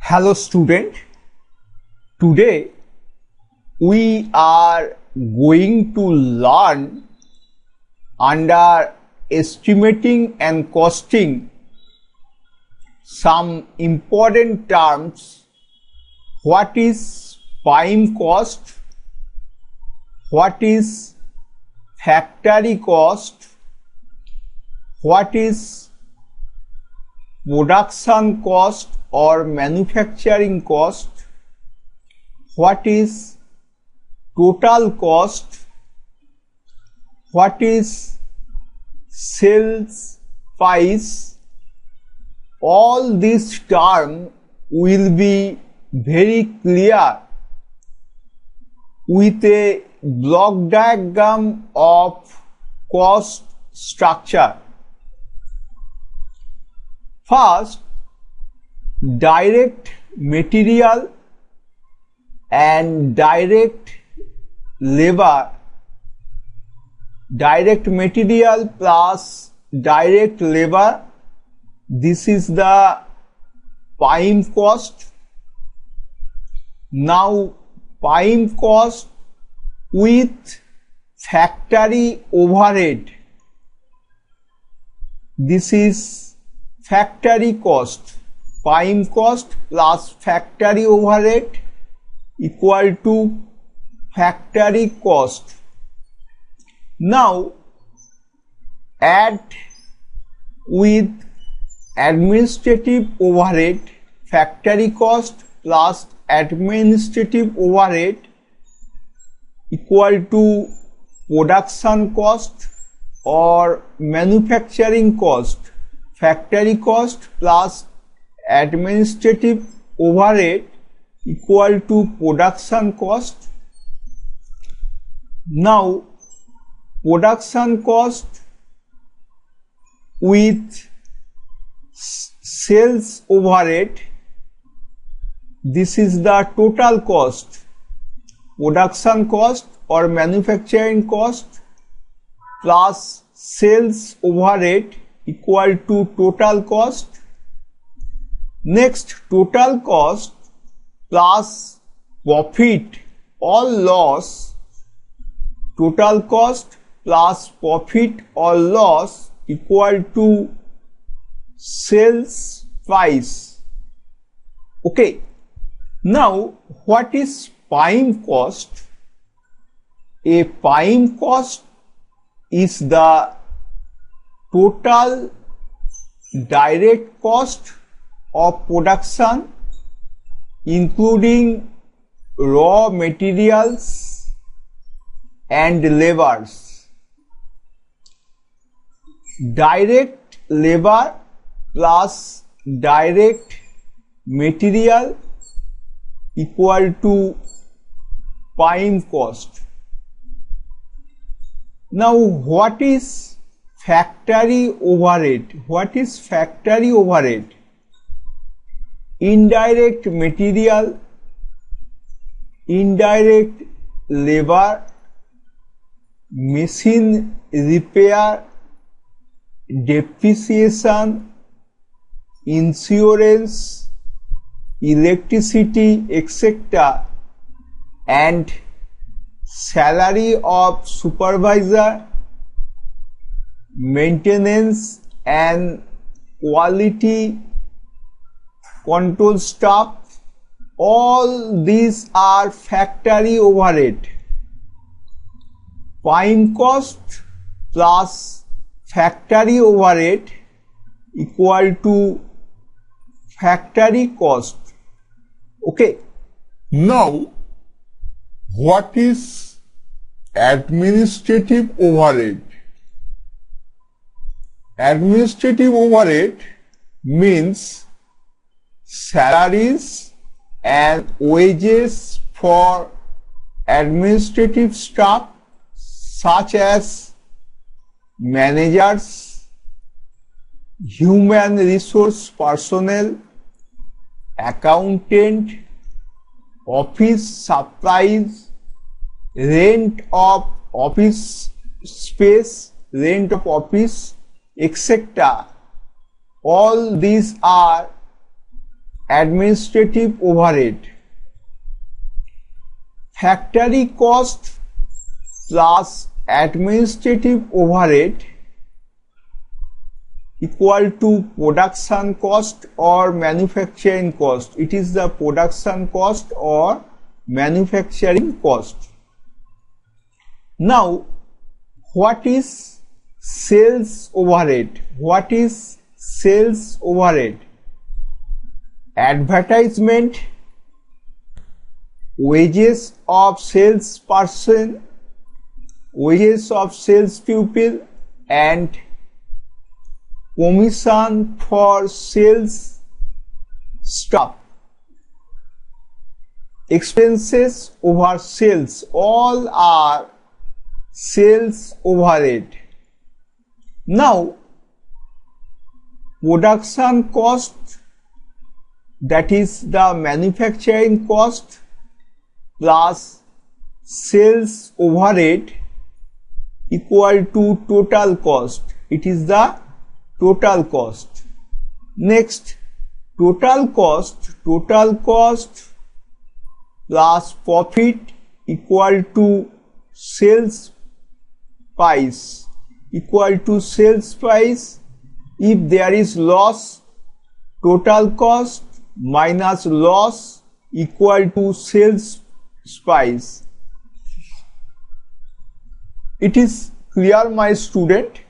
Hello student, today we are going to learn under estimating and costing some important terms. What is prime cost, what is factory cost, what is production cost or manufacturing cost, what is total cost, what is sales price. All these terms will be very clear with a block diagram of cost structure. First, direct material and direct labor. Direct material plus direct labor, this is the prime cost. Now prime cost with factory overhead, this is factory cost. Prime cost plus factory overhead equal to factory cost. Now add with administrative overhead, factory cost plus administrative overhead equal to production cost or manufacturing cost. Factory cost plus administrative overhead equal to production cost. Now production cost with sales overhead, this is the total cost. Production cost or manufacturing cost plus sales overhead equal to total cost. Next, total cost plus profit or loss. Total cost plus profit or loss equal to sales price. Okay. Now, what is prime cost? A prime cost is the total direct cost of production including raw materials and labors. Direct labor plus direct material equal to prime cost. Now what is factory overhead? What is factory overhead? Indirect material, indirect labor, machine repair, depreciation, insurance, electricity, etc., and salary of supervisor, maintenance and quality control staff. All these are factory overhead. Prime cost plus factory overhead equal to factory cost. Okay. Now, what is administrative overhead? Administrative overhead means salaries and wages for administrative staff such as managers, human resource personnel, accountant, office supplies, rent of office space, rent of office, etc. All these are administrative overhead. Factory cost plus administrative overhead equal to production cost or manufacturing cost. It is the production cost or manufacturing cost. Now, what is sales overhead? What is sales overhead? Advertisement, wages of salesperson, wages of salespeople, and commission for sales staff. Expenses over sales, all are sales overhead. Now, production cost, that is the manufacturing cost, plus sales overhead equal to total cost. It is the total cost. Next, total cost plus profit equal to sales price, equal to sales price. If there is loss, total cost minus loss equal to sales price. It is clear, my student?